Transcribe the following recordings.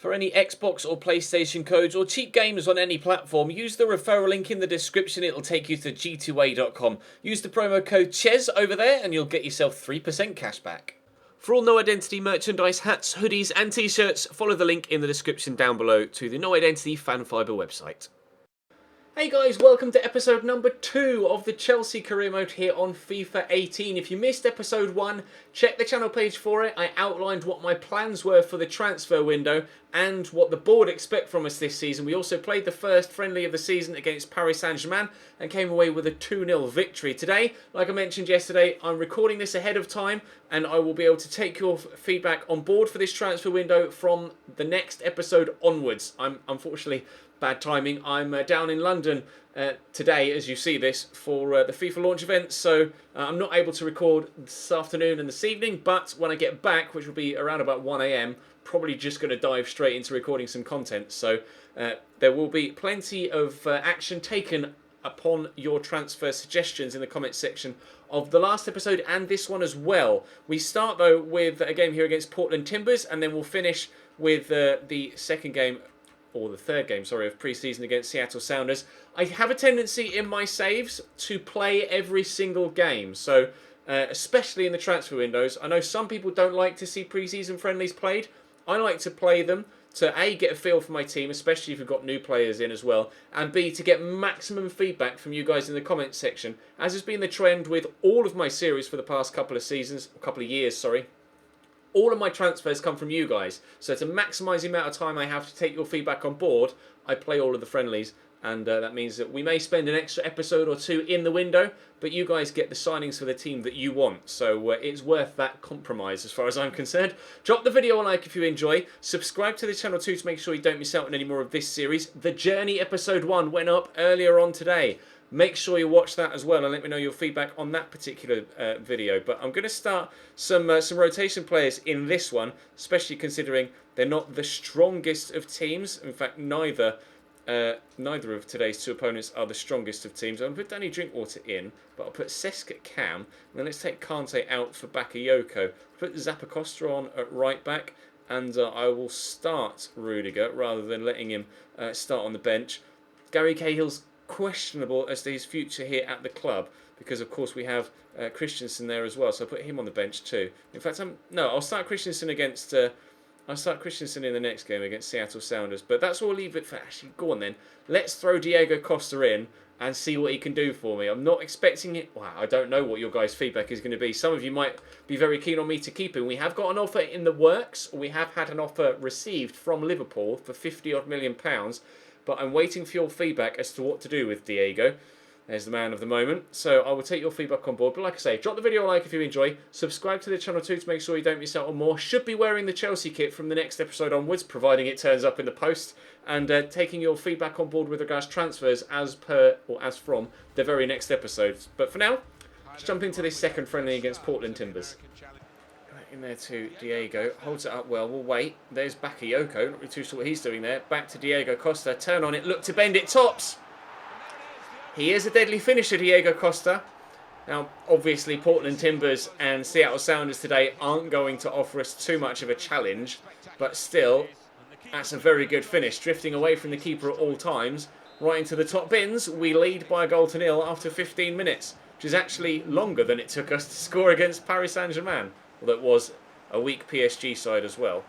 For any Xbox or PlayStation codes or cheap games on any platform, use the referral link in the description. It'll take you to g2a.com. Use the promo code CHES over there and you'll get yourself 3% cash back. For all No Identity merchandise, hats, hoodies and t-shirts, follow the link in the description down below to the No Identity Fan Fibre website. Hey guys, welcome to episode number 2 of the Chelsea career mode here on FIFA 18. If you missed episode 1, check the channel page for it. I outlined what my plans were for the transfer window and what the board expect from us this season. We also played the first friendly of the season against Paris Saint-Germain and came away with a 2-0 victory. Today, like I mentioned yesterday, I'm recording this ahead of time and I will be able to take your feedback on board for this transfer window from the next episode onwards. I'm unfortunately... bad timing. I'm down in London today, as you see this, for the FIFA launch event, so I'm not able to record this afternoon and this evening, but when I get back, which will be around about 1 AM, probably just going to dive straight into recording some content, so there will be plenty of action taken upon your transfer suggestions in the comments section of the last episode and this one as well. We start, though, with a game here against Portland Timbers, and then we'll finish with the second game, or the third game, sorry, of pre-season against Seattle Sounders. I have a tendency in my saves to play every single game, so especially in the transfer windows. I know some people don't like to see pre-season friendlies played. I like to play them to A, get a feel for my team, especially if you've got new players in as well, and B, to get maximum feedback from you guys in the comments section, as has been the trend with all of my series for the past couple of years, sorry. All of my transfers come from you guys. So to maximise the amount of time I have to take your feedback on board, I play all of the friendlies. And that means that we may spend an extra episode or two in the window, but you guys get the signings for the team that you want. So it's worth that compromise as far as I'm concerned. Drop the video a like if you enjoy. Subscribe to the channel too to make sure you don't miss out on any more of this series. The Journey episode 1 went up earlier on today. Make sure you watch that as well and let me know your feedback on that particular video. But I'm going to start some rotation players in this one, especially considering they're not the strongest of teams. In fact, neither of today's two opponents are the strongest of teams. I'm going to put Danny Drinkwater in, but I'll put Cesc at cam. And then let's take Kante out for Bakayoko. Put Zappacosta on at right back. And I will start Rudiger rather than letting him start on the bench. Gary Cahill's questionable as to his future here at the club because of course we have Christensen there as well, so I'll put him on the bench too. In fact, I'll start Christensen against I'll start Christensen in the next game against Seattle Sounders, but that's all. I'll leave it for actually. Go on then, let's throw Diego Costa in and see what he can do for me. I'm not expecting it. Wow, I don't know what your guys' feedback is going to be. Some of you might be very keen on me to keep him. We have got an offer in the works, or we have had an offer received from Liverpool for £50 million. But I'm waiting for your feedback as to what to do with Diego. There's the man of the moment. So I will take your feedback on board. But like I say, drop the video a like if you enjoy. Subscribe to the channel too to make sure you don't miss out on more. Should be wearing the Chelsea kit from the next episode onwards, providing it turns up in the post. And taking your feedback on board with regards to transfers as from the very next episodes. But for now, let's jump into this second friendly against Portland Timbers. In there to Diego, holds it up well, we'll wait. There's Bakayoko, not really too sure what he's doing there. Back to Diego Costa, turn on it, look to bend it, tops! He is a deadly finisher, Diego Costa. Now, obviously, Portland Timbers and Seattle Sounders today aren't going to offer us too much of a challenge, but still, that's a very good finish. Drifting away from the keeper at all times, right into the top bins. We lead by a goal to nil after 15 minutes, which is actually longer than it took us to score against Paris Saint-Germain. That was a weak PSG side as well.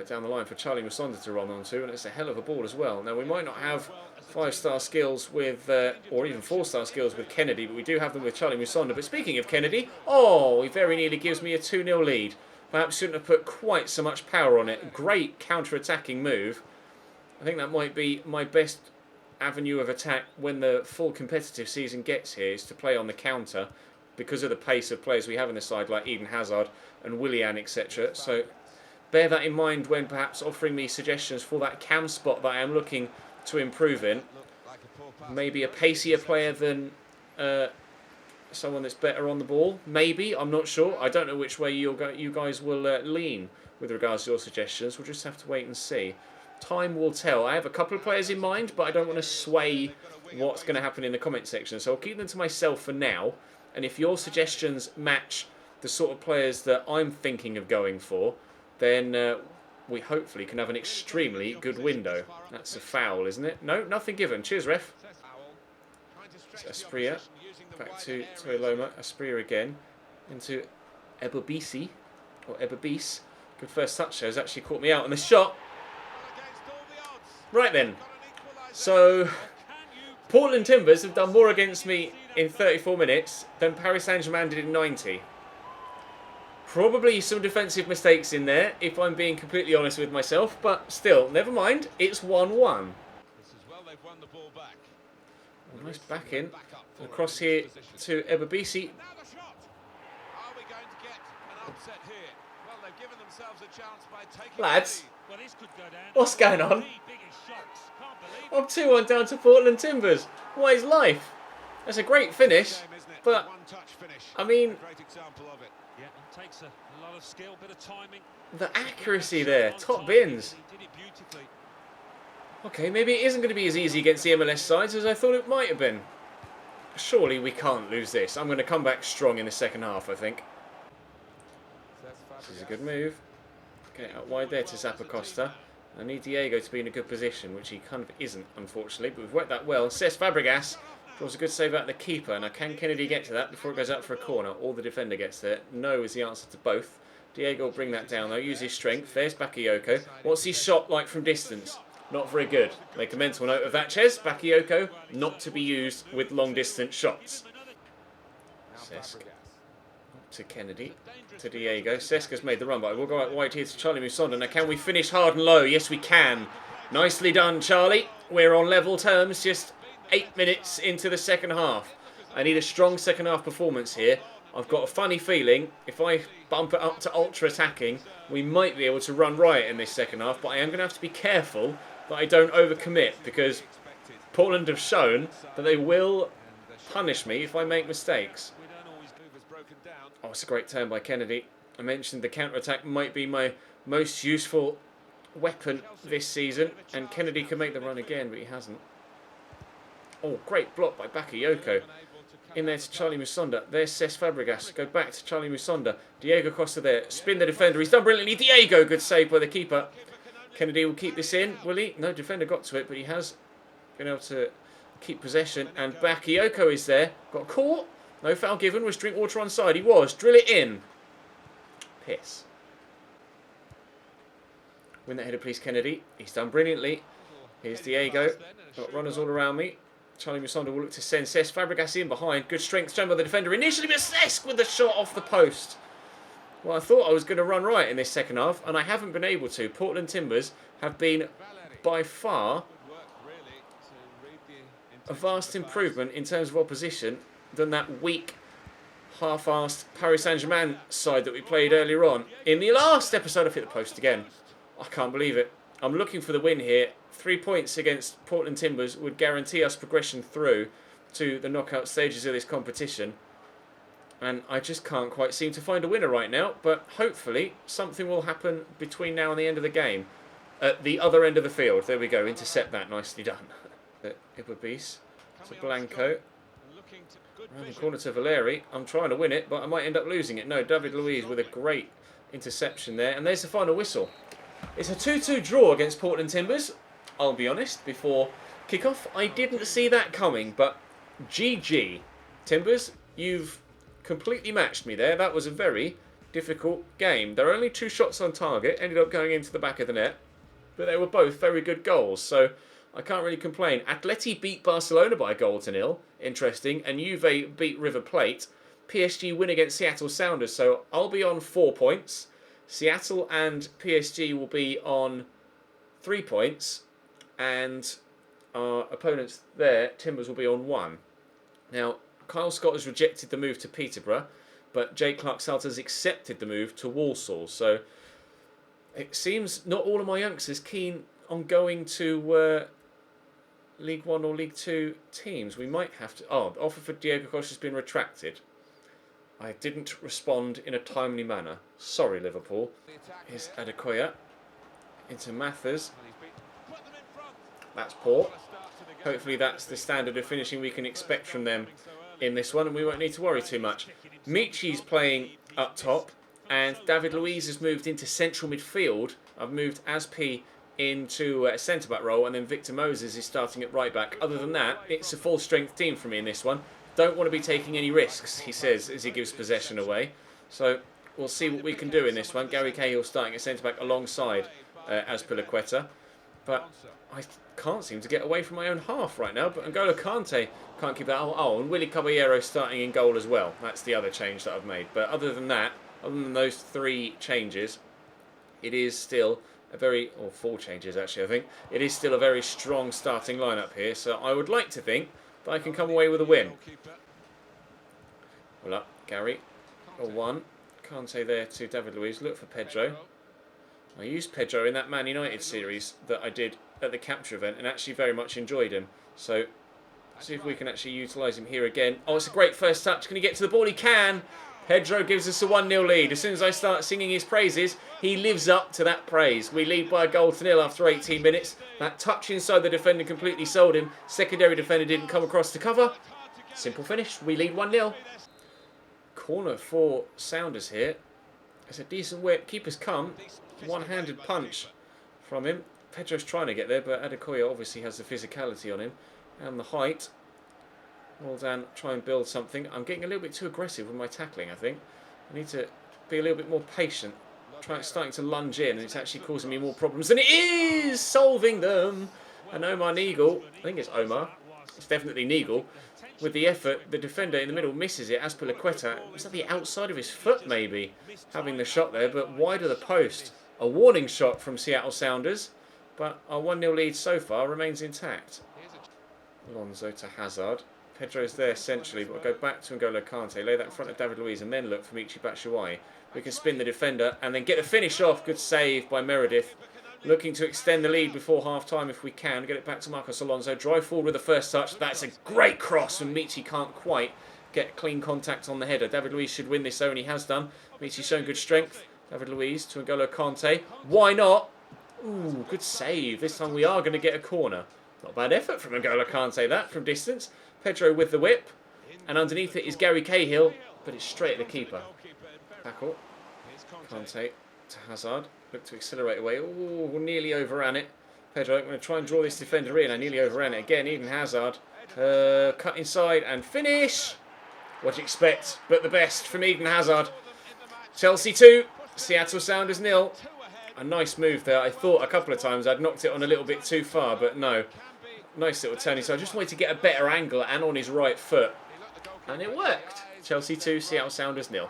Down the line for Charlie Musonda to run onto, and it's a hell of a ball as well. Now, we might not have 5-star skills with, or even 4-star skills with Kennedy, but we do have them with Charlie Musonda. But speaking of Kennedy, he very nearly gives me a 2-0 lead. Perhaps shouldn't have put quite so much power on it. Great counter-attacking move. I think that might be my best avenue of attack when the full competitive season gets here, is to play on the counter, because of the pace of players we have in the side like Eden Hazard and Willian, etc. So bear that in mind when perhaps offering me suggestions for that cam spot that I am looking to improve in. Maybe a pacier player than someone that's better on the ball. Maybe, I'm not sure. I don't know which way you guys will lean with regards to your suggestions. We'll just have to wait and see. Time will tell. I have a couple of players in mind, but I don't want to sway what's going to happen in the comment section. So I'll keep them to myself for now. And if your suggestions match the sort of players that I'm thinking of going for, then we hopefully can have an extremely good window. That's a foul, isn't it? No, nothing given. Cheers, ref. Aspria. Back to Eloma. Aspria again. Into Ebobisi. Or Ebobis. Good first touch there. Has actually caught me out on the shot. Right then. So, Portland Timbers have done more against me in 34 minutes than Paris Saint-Germain did in 90. Probably some defensive mistakes in there, if I'm being completely honest with myself. But still, never mind. It's 1-1. Nice back in. Across here to Ebobisi. Lads, what's going on? I'm 2-1 down to Portland Timbers. What is life? That's a great finish, but I mean, the accuracy there, top bins. Okay, maybe it isn't going to be as easy against the MLS sides as I thought it might have been. Surely we can't lose this. I'm going to come back strong in the second half, I think. This is a good move. Get it out wide there to Zappacosta. I need Diego to be in a good position, which he kind of isn't, unfortunately. But we've worked that well. Cesc Fabregas draws a good save out of the keeper. Now, can Kennedy get to that before it goes out for a corner? Or the defender gets there? No is the answer to both. Diego will bring that down, though. Use his strength. There's Bakayoko. What's his shot like from distance? Not very good. Make a mental note of that, Ches. Bakayoko, not to be used with long-distance shots. Cesc. To Kennedy. To Diego. Cesc has made the run, but I will go out wide here to Charlie Musonda. Now, can we finish hard and low? Yes, we can. Nicely done, Charlie. We're on level terms, just 8 minutes into the second half. I need a strong second half performance here. I've got a funny feeling if I bump it up to ultra attacking, we might be able to run riot in this second half, but I am going to have to be careful that I don't overcommit, because Portland have shown that they will punish me if I make mistakes. Oh, it's a great turn by Kennedy. I mentioned the counter-attack might be my most useful weapon this season, and Kennedy can make the run again, but he hasn't. Oh, great block by Bakayoko. In there to Charlie Musonda. There's Cesc Fabregas. Go back to Charlie Musonda. Diego Costa there. Spin the defender. He's done brilliantly. Diego, good save by the keeper. Kennedy will keep this in, will he? No, defender got to it, but he has been able to keep possession. And Bakayoko is there. Got caught. No foul given. Was Drinkwater onside? He was. Drill it in. Piss. Win that header, please, Kennedy. He's done brilliantly. Here's Diego. Got runners all around me. Charlie Musonda will look to send Cesc Fabregas in behind. Good strength shown by the defender initially, but Cesc with the shot off the post. Well, I thought I was going to run right in this second half, and I haven't been able to. Portland Timbers have been, by far, a vast improvement in terms of opposition than that weak, half-assed Paris Saint-Germain side that we played earlier on. In the last episode, I've hit the post again. I can't believe it. I'm looking for the win here. 3 points against Portland Timbers would guarantee us progression through to the knockout stages of this competition. And I just can't quite seem to find a winner right now. But hopefully something will happen between now and the end of the game. At the other end of the field. There we go. Intercept that. Nicely done. Ibabis to Blanco. Around the corner to Valeri. I'm trying to win it, but I might end up losing it. No, David Luiz with a great interception there. And there's the final whistle. It's a 2-2 draw against Portland Timbers. I'll be honest, before kickoff, I didn't see that coming, but GG. Timbers, you've completely matched me there. That was a very difficult game. There were only 2 shots on target, ended up going into the back of the net, but they were both very good goals, so I can't really complain. Atleti beat Barcelona by a 0-0, interesting, and Juve beat River Plate. PSG win against Seattle Sounders, so I'll be on 4 points. Seattle and PSG will be on 3 points. And our opponents there, Timbers, will be on 1. Now, Kyle Scott has rejected the move to Peterborough, but Jake Clark-Salter's has accepted the move to Walsall. So it seems not all of my youngsters keen on going to League 1 or League 2 teams. We might have to... Oh, the offer for Diego Costa has been retracted. I didn't respond in a timely manner. Sorry, Liverpool. Here's Adekoya into Mathers. That's poor. Hopefully that's the standard of finishing we can expect from them in this one, and we won't need to worry too much. Michi's playing up top, and David Luiz has moved into central midfield I've moved Asp into a centre-back role, and then Victor Moses is starting at right-back. Other than that, it's a full-strength team for me in this one. Don't want to be taking any risks, he says, as he gives possession away. So we'll see what we can do in this one. Gary Cahill starting at centre-back alongside Azpilicueta. But I can't seem to get away from my own half right now. But N'Golo Kante can't keep that. Oh, and Willy Caballero starting in goal as well. That's the other change that I've made. But other than that, other than those 3 changes, it is still a very, or 4 changes actually, I think. It is still a very strong starting lineup here. So I would like to think that I can come away with a win. Well up, Gary. Or 1. Kante there to David Luiz. Look for Pedro. I used Pedro in that Man United series that I did at the capture event and actually very much enjoyed him. So, see if we can actually utilise him here again. Oh, it's a great first touch. Can he get to the ball? He can. Pedro gives us a 1-0 lead. As soon as I start singing his praises, he lives up to that praise. We lead by a goal to 0 after 18 minutes. That touch inside the defender completely sold him. Secondary defender didn't come across to cover. Simple finish. We lead 1-0. Corner for Sounders here. It's a decent whip. Keeper's come. One-handed punch from him. Pedro's trying to get there, but Adekoya obviously has the physicality on him and the height. Well done. Try and build something. I'm getting a little bit too aggressive with my tackling, I think. I need to be a little bit more patient. Starting to lunge in, and it's actually causing me more problems than it is solving them. And Omar Neagle, I think it's Omar. It's definitely Neagle. With the effort, the defender in the middle misses it. Azpilicueta, was that the outside of his foot maybe? Having the shot there, but wide of the post. A warning shot from Seattle Sounders, but our 1-0 lead so far remains intact. Alonso to Hazard. Pedro's there centrally, but we'll go back to N'Golo Kante, lay that in front of David Luiz, and then look for Michy Batshuayi. We can spin the defender and then get a finish off. Good save by Meredith. Looking to extend the lead before half-time if we can. Get it back to Marcos Alonso. Drive forward with the first touch. That's a great cross, and Michy can't quite get clean contact on the header. David Luiz should win this, though, and he has done. Michy's shown good strength. David Luiz to N'Golo Kante. Why not? Ooh, good save. This time we are going to get a corner. Not a bad effort from N'Golo Kante, that, from distance. Pedro with the whip. And underneath it is Gary Cahill, but it's straight at the keeper. Tackle. Kante to Hazard. Look to accelerate away. Ooh, nearly overran it. Pedro, I'm going to try and draw this defender in. I nearly overran it again. Eden Hazard. Cut inside and finish. What do you expect? But the best from Eden Hazard. Chelsea 2. Seattle Sounders 0. A nice move there. I thought a couple of times I'd knocked it on a little bit too far, but no. Nice little turning. So I just wanted to get a better angle and on his right foot. And it worked. Chelsea 2, Seattle Sounders 0.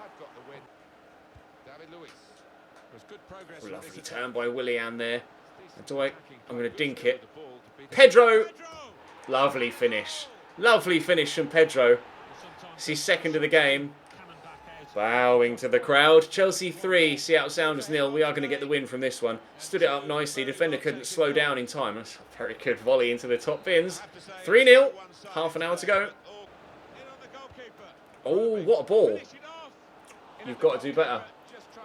Lovely turn by Willian there. I'm going to dink it. Pedro! Lovely finish. Lovely finish from Pedro. It's his second of the game. Bowing to the crowd. Chelsea 3, Seattle Sounders 0. We are going to get the win from this one. Stood it up nicely. Defender couldn't slow down in time. That's a very good volley into the top bins. 3-0. Half an hour to go. Oh, what a ball. You've got to do better.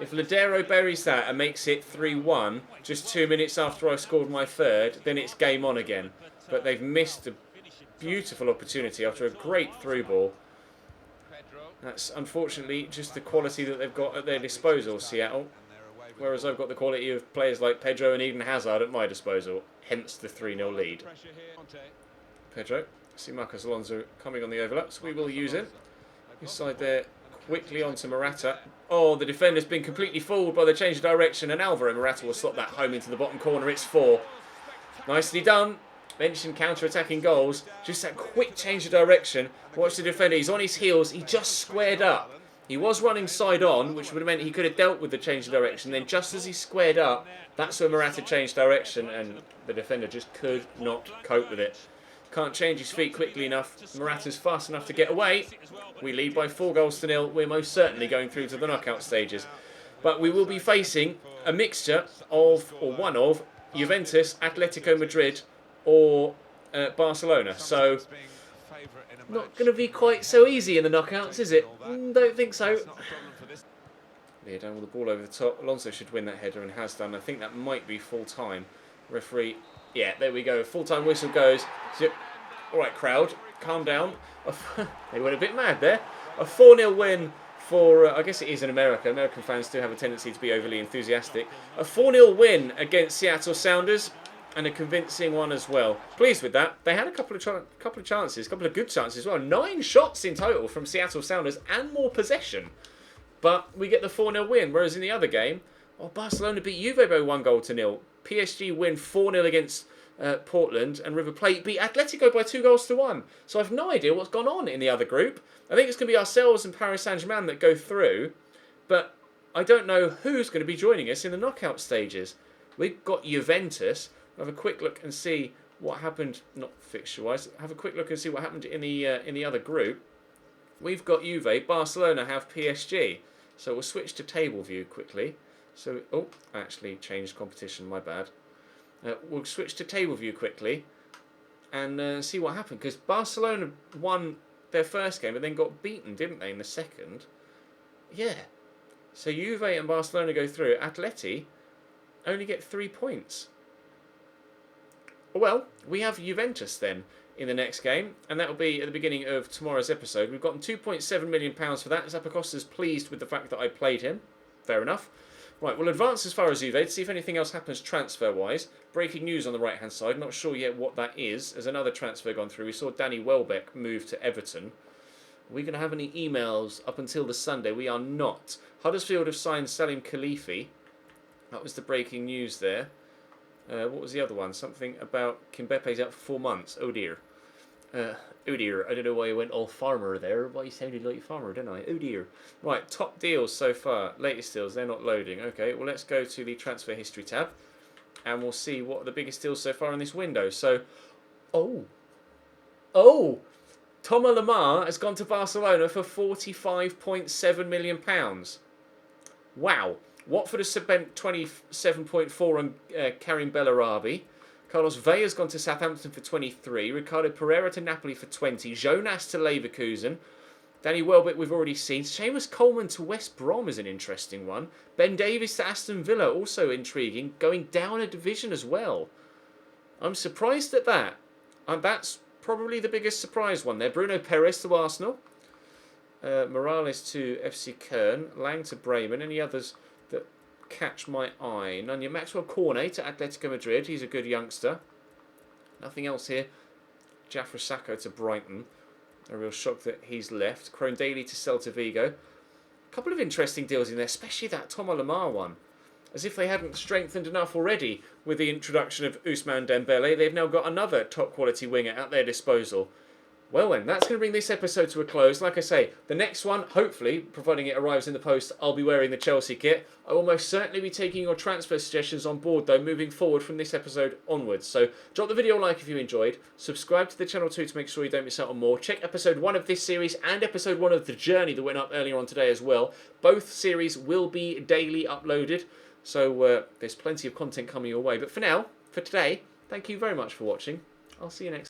If Ladero buries that and makes it 3-1, just 2 minutes after I scored my third, then it's game on again. But they've missed a beautiful opportunity after a great through ball. That's unfortunately just the quality that they've got at their disposal, Seattle. Whereas I've got the quality of players like Pedro and Eden Hazard at my disposal. Hence the 3-0 lead. Pedro. See Marcos Alonso coming on the overlap, so we will use him. Inside there, quickly onto Morata. Oh, the defender's been completely fooled by the change of direction, and Alvaro Morata will slot that home into the bottom corner. It's 4. Nicely done. Mentioned counter-attacking goals. Just that quick change of direction. Watch the defender. He's on his heels. He just squared up. He was running side on, which would have meant he could have dealt with the change of direction. Then just as he squared up, that's when Morata changed direction, and the defender just could not cope with it. Can't change his feet quickly enough. Morata's fast enough to get away. We lead by 4-0. We're most certainly going through to the knockout stages. But we will be facing a mixture of, or one of, Juventus, Atletico Madrid, or Barcelona. So, not going to be quite so easy in the knockouts, is it? Don't think so. Yeah, down with the ball over the top. Alonso should win that header and has done. I think that might be full time. Referee, yeah, there we go. Full time whistle goes. So, all right, crowd, calm down. They went a bit mad there. A 4-0 win for, I guess it is in America. American fans do have a tendency to be overly enthusiastic. A 4-0 win against Seattle Sounders, and a convincing one as well. Pleased with that. They had a couple of chances, a couple of good chances as well. 9 shots in total from Seattle Sounders and more possession. But we get the 4-0 win, whereas in the other game, Barcelona beat Juve by 1-0. PSG win 4-0 against Portland, and River Plate beat Atletico by 2-1. So I've no idea what's gone on in the other group. I think it's going to be ourselves and Paris Saint-Germain that go through, but I don't know who's going to be joining us in the knockout stages. We've got Juventus. Have a quick look and see what happened, not fixture-wise, have a quick look and see what happened in the other group. We've got Juve, Barcelona have PSG. So we'll switch to table view quickly. So, I actually changed competition, my bad. We'll switch to table view quickly and see what happened. Because Barcelona won their first game but then got beaten, didn't they, in the second? Yeah. So Juve and Barcelona go through. Atleti only get 3 points. Well, we have Juventus then in the next game, and that will be at the beginning of tomorrow's episode. We've gotten £2.7 million for that. Zappacosta's pleased with the fact that I played him. Fair enough. Right, we'll advance as far as Juve to see if anything else happens transfer-wise. Breaking news on the right-hand side. Not sure yet what that is. There's another transfer gone through. We saw Danny Welbeck move to Everton. Are we going to have any emails up until the Sunday? We are not. Huddersfield have signed Salim Khalifi. That was the breaking news there. What was the other one? Something about Kimbepe's out for 4 months. Oh dear. Oh dear. I don't know why I went all farmer there. Why you sounded like farmer, didn't I? Oh dear. Right, top deals so far. Latest deals, they're not loading. Okay, well let's go to the transfer history tab. And we'll see what are the biggest deals so far in this window. So, Thomas Lemar has gone to Barcelona for £45.7 million. Wow. Watford has spent 27.4 on Karim Bellarabi. Carlos Vela has gone to Southampton for 23. Ricardo Pereira to Napoli for 20. Jonas to Leverkusen. Danny Welbeck we've already seen. Seamus Coleman to West Brom is an interesting one. Ben Davies to Aston Villa, also intriguing. Going down a division as well. I'm surprised at that. And that's probably the biggest surprise one there. Bruno Perez to Arsenal. Morales to FC Köln. Lang to Bremen. Any others that catch my eye? None yet. Maxwell Cornet to Atletico Madrid. He's a good youngster. Nothing else here. Jafra Sakho to Brighton. A real shock that he's left. Crone Daly to Celta Vigo. A couple of interesting deals in there, especially that Thomas Lemar one. As if they hadn't strengthened enough already with the introduction of Ousmane Dembele. They've now got another top quality winger at their disposal. Well then, that's going to bring this episode to a close. Like I say, the next one, hopefully, providing it arrives in the post, I'll be wearing the Chelsea kit. I will most certainly be taking your transfer suggestions on board, though, moving forward from this episode onwards. So drop the video a like if you enjoyed. Subscribe to the channel too to make sure you don't miss out on more. Check episode 1 of this series and episode 1 of The Journey that went up earlier on today as well. Both series will be daily uploaded, so there's plenty of content coming your way. But for now, for today, thank you very much for watching. I'll see you next time.